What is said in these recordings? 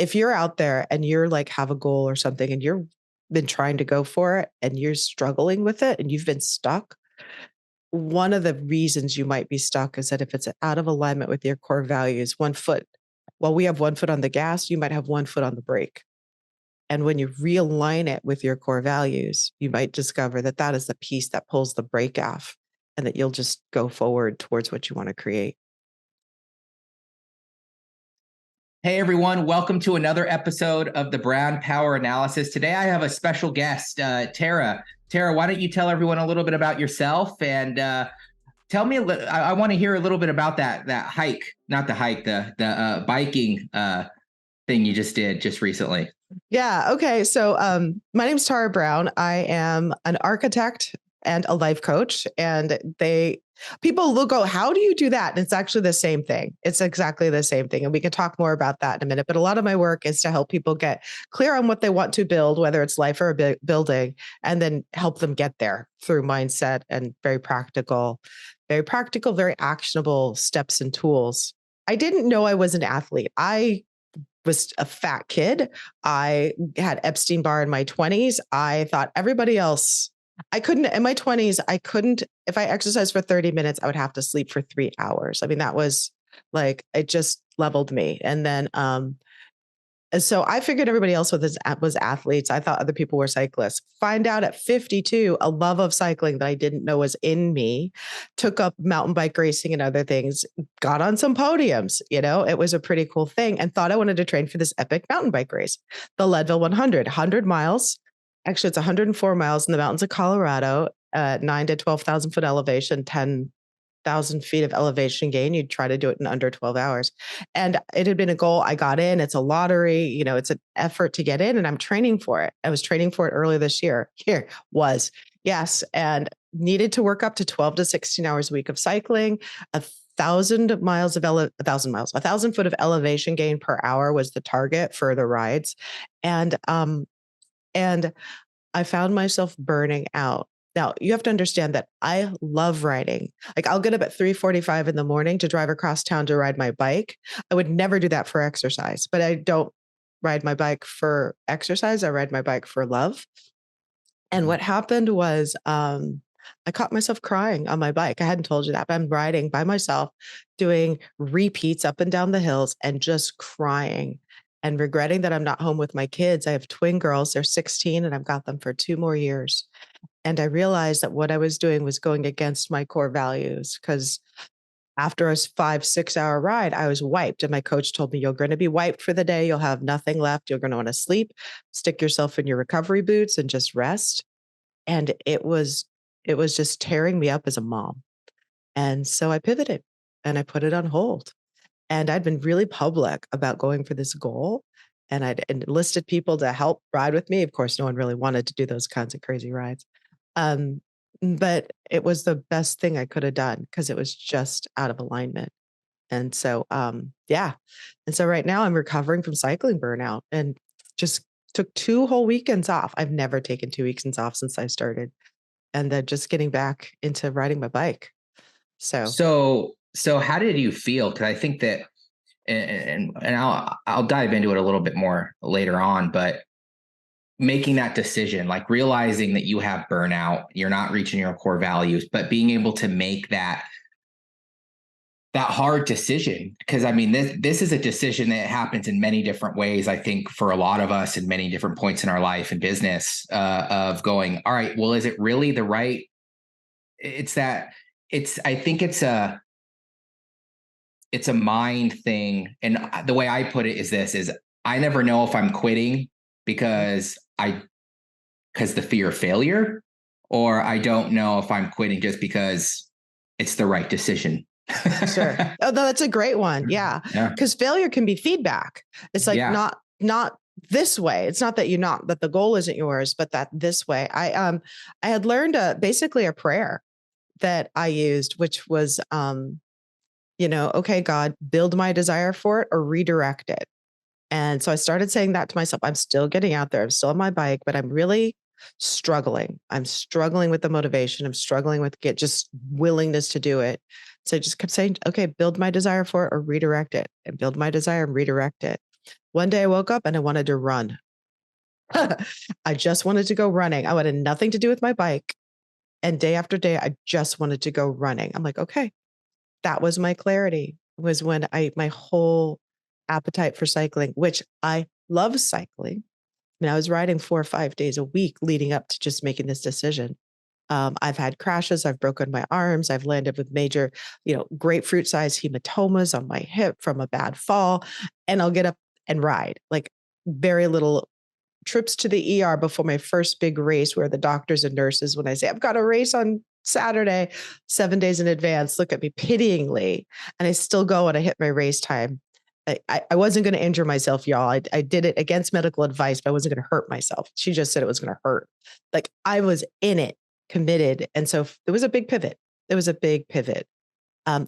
if you're out there and you're like have a goal or something and you're been trying to go for it and you're struggling with it and you've been stuck, one of the reasons you might be stuck is that if it's out of alignment with your core values, while we have one foot on the gas, you might have one foot on the brake. And when you realign it with your core values, you might discover that that is the piece that pulls the brake off and that you'll just go forward towards what you want to create. Hey everyone, welcome to another episode of the Brand Power Analysis. Today I have a special guest, Tara. Tara, why don't you tell everyone a little bit about yourself and tell me I want to hear a little bit about that hike, not the hike, the biking thing you just did just recently. Yeah. Okay. So my name's Tara Brown. I am an architect and a life coach. And people will go, how do you do that? And it's actually the same thing. It's exactly the same thing. And we can talk more about that in a minute. But a lot of my work is to help people get clear on what they want to build, whether it's life or a building, and then help them get there through mindset and very practical, very actionable steps and tools. I didn't know I was an athlete. I was a fat kid. I had Epstein-Barr in my 20s. I thought everybody else, in my 20s, if I exercised for 30 minutes, I would have to sleep for 3 hours. I mean, that was like, it just leveled me. And then, and so I figured everybody else was athletes. I thought other people were cyclists. Find out at 52, a love of cycling that I didn't know was in me, took up mountain bike racing and other things, got on some podiums. It was a pretty cool thing, and thought I wanted to train for this epic mountain bike race, the Leadville 100 miles. Actually, it's 104 miles in the mountains of Colorado, 9 to 12,000 foot elevation, 10,000 feet of elevation gain. You'd try to do it in under 12 hours. And it had been a goal. I got in. It's a lottery. It's an effort to get in, and I'm training for it. I was training for it earlier this year. Yes. And needed to work up to 12 to 16 hours a week of cycling. 1,000 foot of elevation gain per hour was the target for the rides. And I found myself burning out. Now, you have to understand that I love riding. Like, I'll get up at 3:45 in the morning to drive across town to ride my bike. I would never do that for exercise, but I don't ride my bike for exercise. I ride my bike for love. And what happened was I caught myself crying on my bike. I hadn't told you that, but I'm riding by myself, doing repeats up and down the hills and just crying and regretting that I'm not home with my kids. I have twin girls. They're 16 and I've got them for 2 more years. And I realized that what I was doing was going against my core values, because after a 5-6 hour ride, I was wiped. And my coach told me, you're going to be wiped for the day. You'll have nothing left. You're going to want to sleep, stick yourself in your recovery boots and just rest. And it was just tearing me up as a mom. And so I pivoted and I put it on hold. And I'd been really public about going for this goal. And I'd enlisted people to help ride with me. Of course, no one really wanted to do those kinds of crazy rides. But it was the best thing I could have done, because it was just out of alignment. And so, yeah. And so right now I'm recovering from cycling burnout and just took 2 whole weekends off. I've never taken 2 weekends off since I started. And then just getting back into riding my bike. So how did you feel? Because I think that, and I'll dive into it a little bit more later on, but making that decision, like realizing that you have burnout, you're not reaching your core values, but being able to make that hard decision. Because I mean, this is a decision that happens in many different ways. I think for a lot of us in many different points in our life and business, of going, all right, well, is it really the right? I think it's a mind thing. And the way I put it is I never know if I'm quitting because the fear of failure, or I don't know if I'm quitting just because it's the right decision. Sure. Oh, that's a great one. Yeah. Because failure can be feedback. It's like, not this way. It's not that the goal isn't yours, but that this way. I had learned basically a prayer that I used, which was, okay, God, build my desire for it or redirect it. And so I started saying that to myself. I'm still getting out there. I'm still on my bike, but I'm really struggling. I'm struggling with the motivation. I'm struggling with just willingness to do it. So I just kept saying, okay, build my desire for it or redirect it, and build my desire and redirect it. One day I woke up and I wanted to run. I just wanted to go running. I wanted nothing to do with my bike. And day after day, I just wanted to go running. I'm like, okay, that was my clarity, was when my whole appetite for cycling, which I love cycling. I mean, I was riding 4 or 5 days a week leading up to just making this decision. I've had crashes. I've broken my arms. I've landed with major, grapefruit sized hematomas on my hip from a bad fall. And I'll get up and ride, like very little trips to the ER before my first big race, where the doctors and nurses, when I say, I've got a race on Saturday, 7 days in advance, look at me pityingly. And I still go and I hit my race time. I wasn't going to injure myself, y'all. I did it against medical advice, but I wasn't going to hurt myself. She just said it was going to hurt. Like, I was in it, committed. And so it was a big pivot. It was a big pivot.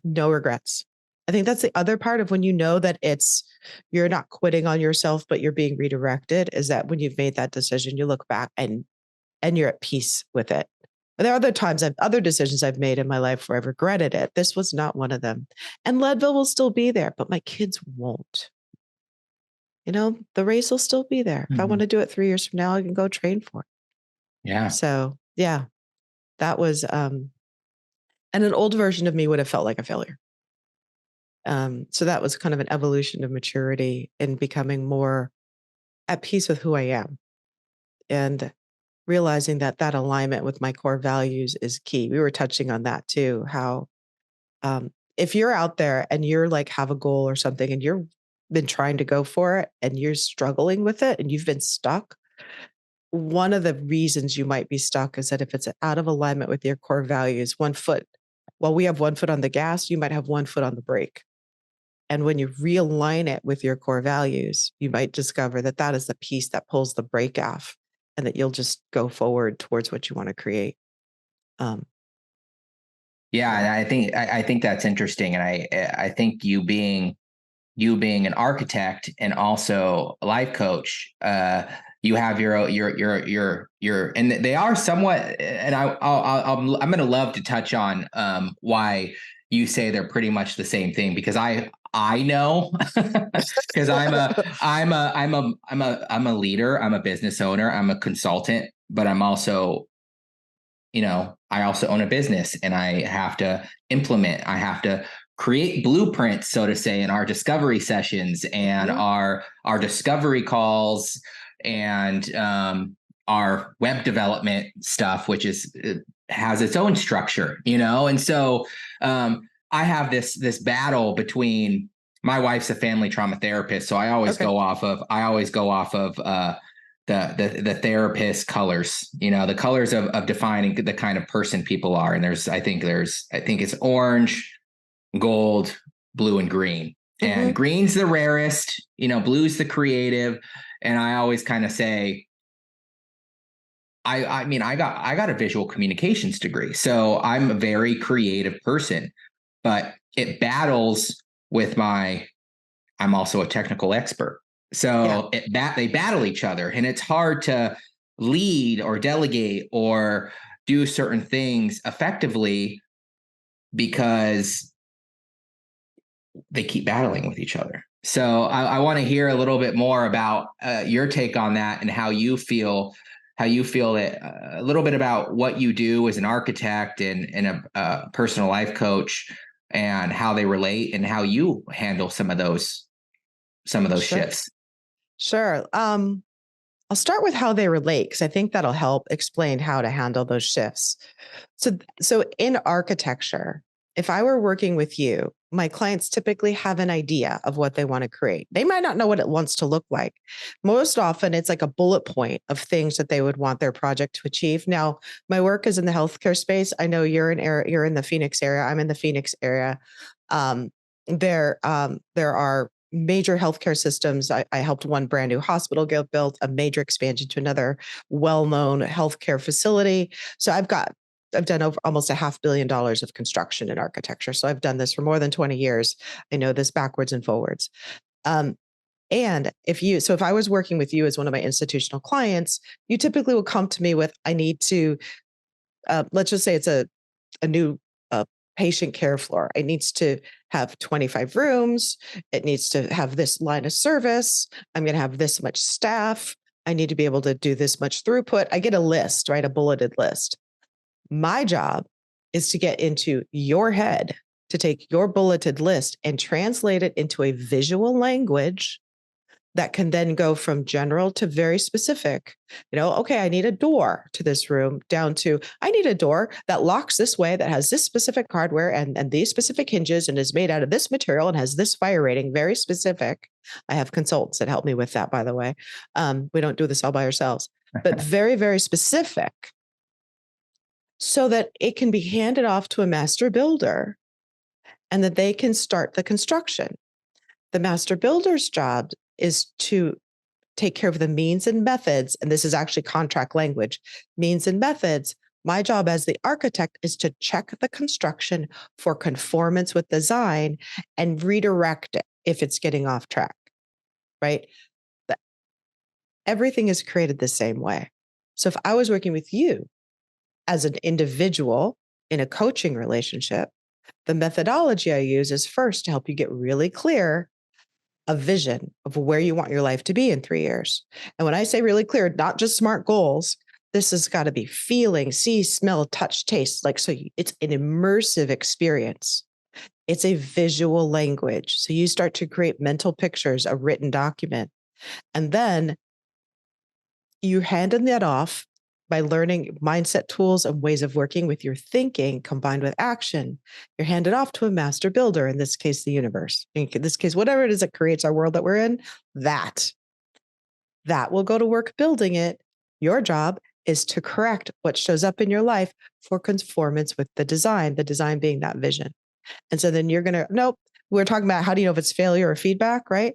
No regrets. I think that's the other part of when you know that you're not quitting on yourself, but you're being redirected, is that when you've made that decision, you look back and you're at peace with it. But there are other decisions I've made in my life where I've regretted it. This was not one of them. And Leadville will still be there, but my kids won't. The race will still be there. If I want to do it 3 years from now, I can go train for it. Yeah. So yeah, that was, and an old version of me would have felt like a failure. So that was kind of an evolution of maturity and becoming more at peace with who I am, and realizing that alignment with my core values is key. We were touching on that too, how if you're out there and you're like, have a goal or something and you've been trying to go for it and you're struggling with it and you've been stuck, one of the reasons you might be stuck is that if it's out of alignment with your core values, we have 1 foot on the gas, you might have 1 foot on the brake. And when you realign it with your core values, you might discover that is the piece that pulls the brake off, and that you'll just go forward towards what you want to create. Yeah, and I think that's interesting, and I think you being an architect and also a life coach, you have your, and they are somewhat, and I'm going to love to touch on why you say they're pretty much the same thing, because I know, because I'm a leader, I'm a business owner, I'm a consultant, but I'm also, I also own a business, and I have to implement, I have to create blueprints, so to say, in our discovery sessions and our discovery calls and our web development stuff, which has its own structure, and so I have this battle between, my wife's a family trauma therapist, so I always go off of the therapist colors, the colors of defining the kind of person people are. And I think it's orange, gold, blue, and green. And green's the rarest, blue's the creative. And I always kind of say, I mean, I got a visual communications degree, so I'm a very creative person, but it battles with I'm also a technical expert. So they battle each other, and it's hard to lead or delegate or do certain things effectively because they keep battling with each other. So I want to hear a little bit more about your take on that and how you feel it, a little bit about what you do as an architect and a personal life coach, and how they relate and how you handle some of those shifts. Sure. I'll start with how they relate, because I think that'll help explain how to handle those shifts. So in architecture, if I were working with you, my clients typically have an idea of what they want to create. They might not know what it wants to look like. Most often, it's like a bullet point of things that they would want their project to achieve. Now, my work is in the healthcare space. I know you're in the Phoenix area. I'm in the Phoenix area. There are major healthcare systems. I helped one brand new hospital get built, a major expansion to another well-known healthcare facility. So I've done over almost $500 million of construction in architecture. So I've done this for more than 20 years. I know this backwards and forwards. And if I was working with you as one of my institutional clients, you typically will come to me with, I need to, let's just say it's a new patient care floor. It needs to have 25 rooms. It needs to have this line of service. I'm going to have this much staff. I need to be able to do this much throughput. I get a list, right? A bulleted list. My job is to get into your head, to take your bulleted list and translate it into a visual language that can then go from general to very specific. Okay, I need a door to this room, down to I need a door that locks this way, that has this specific hardware and these specific hinges and is made out of this material and has this fire rating, very specific. I have consultants that help me with that, by the way. We don't do this all by ourselves, but very, very specific, so that it can be handed off to a master builder and that they can start the construction. The master builder's job is to take care of the means and methods. And this is actually contract language, means and methods. My job as the architect is to check the construction for conformance with design and redirect it if it's getting off track, right? Everything is created the same way. So if I was working with you as an individual in a coaching relationship, the methodology I use is first to help you get really clear a vision of where you want your life to be in 3 years. And when I say really clear, not just SMART goals, this has got to be feeling, see, smell, touch, taste. It's an immersive experience. It's a visual language. So you start to create mental pictures, a written document, and then you hand that off by learning mindset tools and ways of working with your thinking combined with action. You're handed off to a master builder, in this case, the universe. In this case, whatever it is that creates our world that we're in, that will go to work building it. Your job is to correct what shows up in your life for conformance with the design being that vision. And so then you're going to, nope, we're talking about how do you know if it's failure or feedback, right?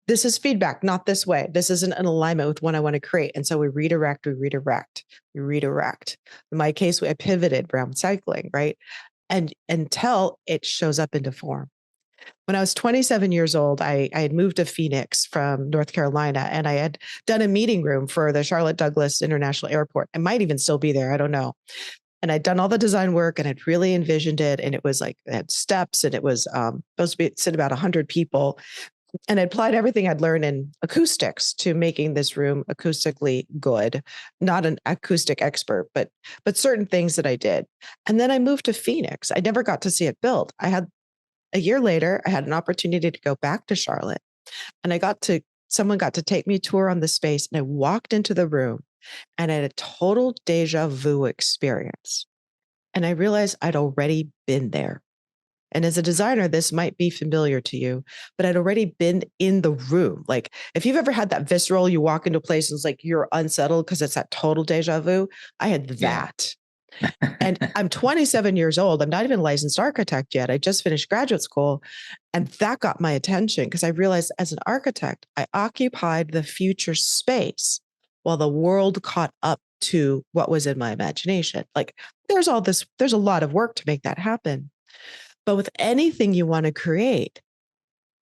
This is feedback, not this way. This isn't in alignment with what I want to create. And so we redirect. In my case, I pivoted around cycling, right? And until it shows up into form. When I was 27 years old, I had moved to Phoenix from North Carolina, and I had done a meeting room for the Charlotte Douglas International Airport. I might even still be there. I don't know. And I'd done all the design work and I'd really envisioned it. And it was like, it had steps, and it was supposed to sit about 100 people. And I applied everything I'd learned in acoustics to making this room acoustically good. Not an acoustic expert, but certain things that I did. And then I moved to Phoenix. I never got to see it built. A year later, I had an opportunity to go back to Charlotte, and someone got to take me tour on the space, and I walked into the room and I had a total deja vu experience. And I realized I'd already been there. And as a designer, this might be familiar to you, but I'd already been in the room. Like if you've ever had that visceral, you walk into a place and it's like you're unsettled because it's that total deja vu. I had that. And I'm 27 years old. I'm not even a licensed architect yet. I just finished graduate school. And that got my attention because I realized as an architect, I occupied the future space while the world caught up to what was in my imagination. Like there's a lot of work to make that happen. But with anything you want to create,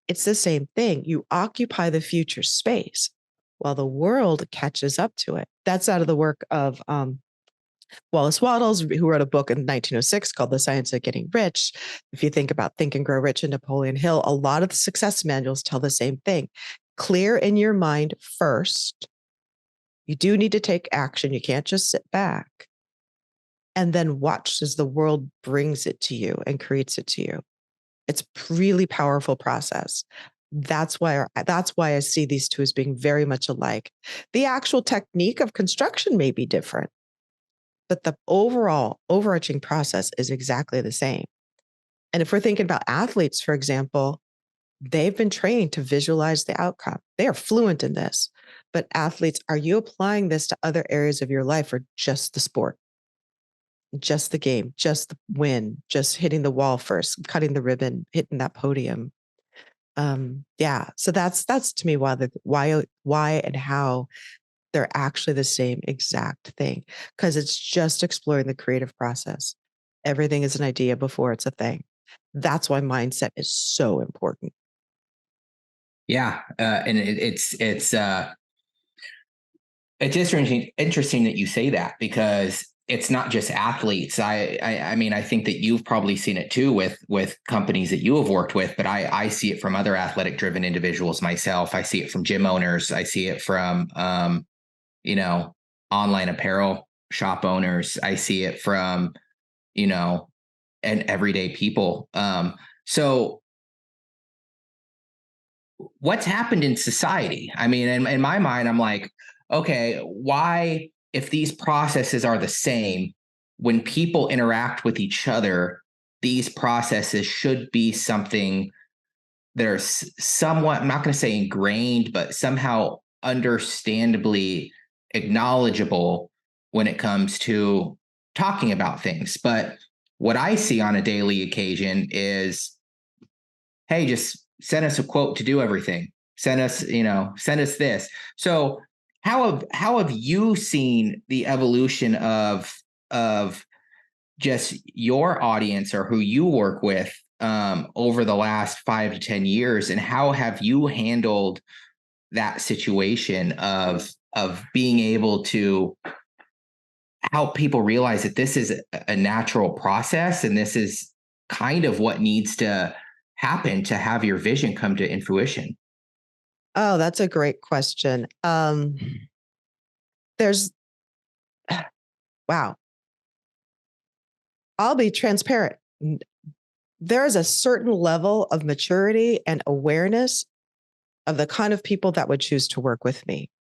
it's the same thing. You occupy the future space while the world catches up to it. That's out of the work of Wallace Wattles, who wrote a book in 1906 called The Science of Getting Rich. If you think about Think and Grow Rich and Napoleon Hill, a lot of the success manuals tell the same thing. Clear in your mind first. You do need to take action. You can't just sit back. And then watch as the world brings it to you and creates it to you. It's a really powerful process. That's why I see these two as being very much alike. The actual technique of construction may be different, but the overall overarching process is exactly the same. And if we're thinking about athletes, for example, they've been trained to visualize the outcome. They are fluent in this. But athletes, are you applying this to other areas of your life or just the sport? Just the game, just the win, just hitting the wall first, cutting the ribbon, hitting that podium. So that's to me why and how they're actually the same exact thing, because it's just exploring the creative process. Everything is an idea before it's a thing. That's why mindset is so important. Yeah, and it's just interesting that you say that, because it's not just athletes. I mean, I think that you've probably seen it too with companies that you have worked with, but I see it from other athletic driven individuals myself. I see it from gym owners. I see it from, you know, online apparel shop owners. I see it from, you know, and everyday people. So what's happened in society? I mean, in my mind, I'm like, okay, why, if these processes are the same, when people interact with each other, these processes should be something that are somewhat, I'm not going to say ingrained, but somehow understandably acknowledgeable when it comes to talking about things. But what I see on a daily occasion is, hey, just send us a quote to do everything. Send us, send us this. So how have you seen the evolution of just your audience or who you work with over the last 5 to 10 years, and how have you handled that situation of being able to help people realize that this is a natural process and this is kind of what needs to happen to have your vision come to fruition? Oh, that's a great question. There's, wow, I'll be transparent. There is a certain level of maturity and awareness of the kind of people that would choose to work with me.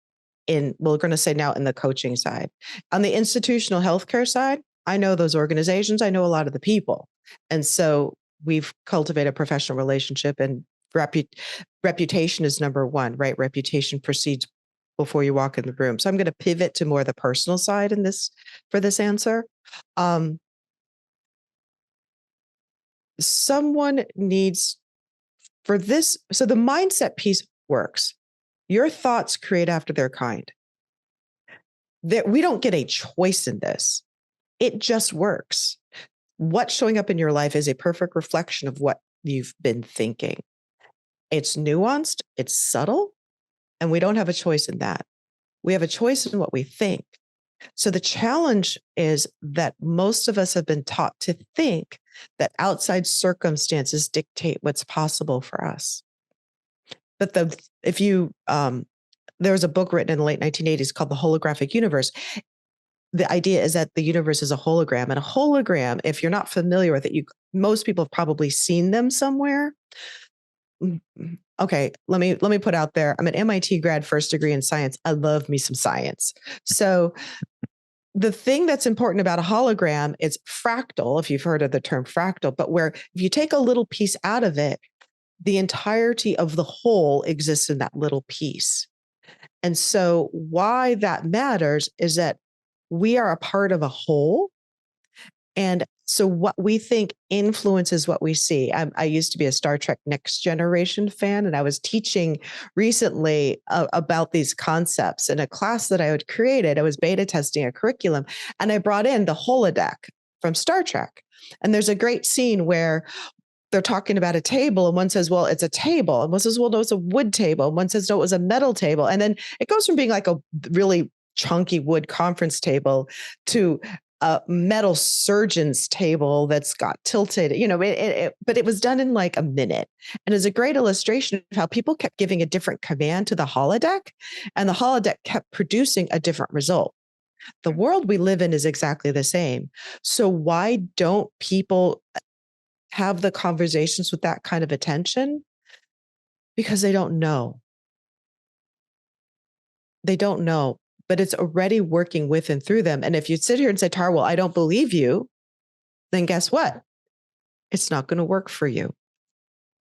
We're going to say now in the coaching side. On the institutional healthcare side, I know those organizations, I know a lot of the people. And so we've cultivated a professional relationship, and reputation is number one, right? Reputation precedes before you walk in the room. So I'm going to pivot to more the personal side for this answer. Someone needs for this. So the mindset piece works. Your thoughts create after their kind. We don't get a choice in this. It just works. What's showing up in your life is a perfect reflection of what you've been thinking. It's nuanced, it's subtle, and we don't have a choice in that. We have a choice in what we think. So the challenge is that most of us have been taught to think that outside circumstances dictate what's possible for us. But there was a book written in the late 1980s called The Holographic Universe. The idea is that the universe is a hologram, and a hologram, if you're not familiar with it, most people have probably seen them somewhere. Okay, let me put out there. I'm an MIT grad, first degree in science. I love me some science. So the thing that's important about a hologram is fractal, if you've heard of the term fractal, but where if you take a little piece out of it, the entirety of the whole exists in that little piece. And so why that matters is that we are a part of a whole. And so what we think influences what we see. I used to be a Star Trek Next Generation fan, and I was teaching recently about these concepts in a class that I had created. I was beta testing a curriculum, and I brought in the holodeck from Star Trek. And there's a great scene where they're talking about a table, and one says, well, it's a table. And one says, well, no, it's a wood table. And one says, no, it was a metal table. And then it goes from being like a really chunky wood conference table to a metal surgeon's table that's got tilted, but it was done in like a minute. And it's a great illustration of how people kept giving a different command to the holodeck, and the holodeck kept producing a different result. The world we live in is exactly the same. So why don't people have the conversations with that kind of attention? Because they don't know. They don't know, but it's already working with and through them. And if you sit here and say, Tara, well, I don't believe you, then guess what? It's not going to work for you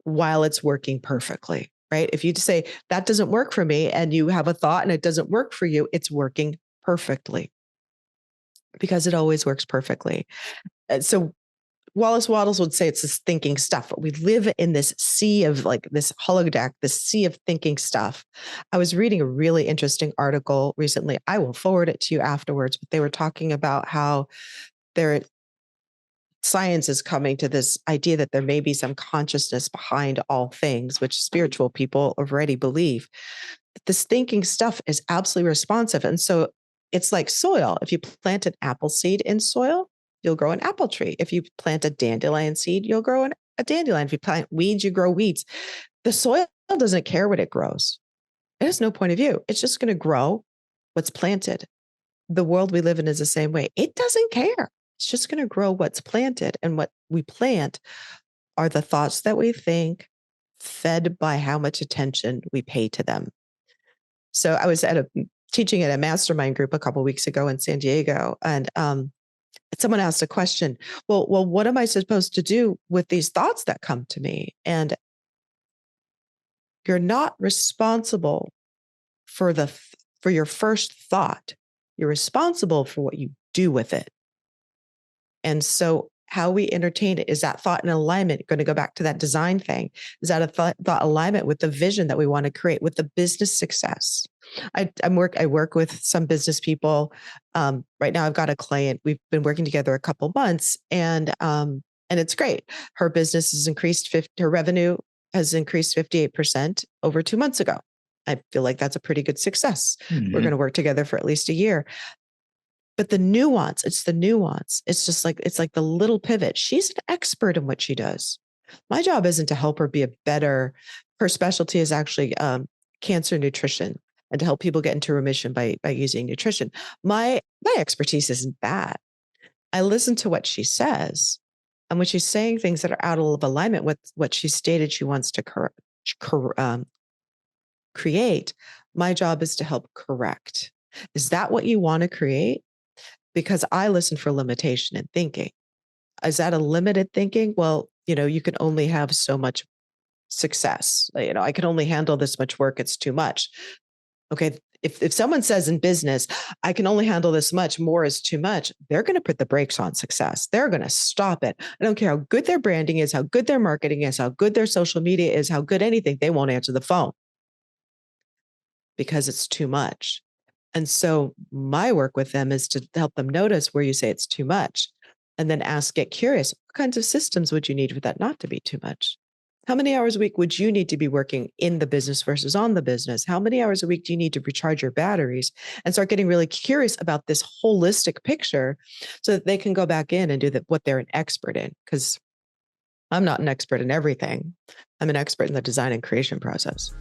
while it's working perfectly, right? If you just say that doesn't work for me, and you have a thought and it doesn't work for you, it's working perfectly, because it always works perfectly. And so Wallace Wattles would say it's this thinking stuff, but we live in this sea of like this holodeck, this sea of thinking stuff. I was reading a really interesting article recently. I will forward it to you afterwards, but they were talking about how science is coming to this idea that there may be some consciousness behind all things, which spiritual people already believe. But this thinking stuff is absolutely responsive. And so it's like soil. If you plant an apple seed in soil, you'll grow an apple tree. If you plant a dandelion seed, you'll grow a dandelion. If you plant weeds, you grow weeds. The soil doesn't care what it grows. It has no point of view. It's just going to grow what's planted. The world we live in is the same way. It doesn't care. It's just going to grow what's planted. And what we plant are the thoughts that we think, fed by how much attention we pay to them. So I was teaching at a mastermind group a couple of weeks ago in San Diego, and someone asked a question. Well, what am I supposed to do with these thoughts that come to me? And you're not responsible for your first thought. You're responsible for what you do with it. And so how we entertain it, is that thought in alignment? Going to go back to that design thing. Is that a thought alignment with the vision that we want to create, with the business success? I work with some business people. Right now I've got a client. We've been working together a couple months, and it's great. Her business has increased, her revenue has increased 58% over 2 months ago. I feel like that's a pretty good success. Mm-hmm. We're going to work together for at least a year. But the nuance, it's the nuance. It's like the little pivot. She's an expert in what she does. My job isn't to help her be a better. Her specialty is actually cancer nutrition, and to help people get into remission by using nutrition. My expertise isn't that. I listen to what she says, and when she's saying things that are out of alignment with what she stated she wants to create, my job is to help correct. Is that what you want to create? Because I listen for limitation in thinking. Is that a limited thinking? Well, you can only have so much success. I can only handle this much work. It's too much. Okay. If someone says in business, I can only handle this much, more is too much, they're going to put the brakes on success. They're going to stop it. I don't care how good their branding is, how good their marketing is, how good their social media is, how good anything, they won't answer the phone because it's too much. And so my work with them is to help them notice where you say it's too much, and then get curious, what kinds of systems would you need for that not to be too much? How many hours a week would you need to be working in the business versus on the business? How many hours a week do you need to recharge your batteries? And start getting really curious about this holistic picture so that they can go back in and do what they're an expert in. Because I'm not an expert in everything. I'm an expert in the design and creation process.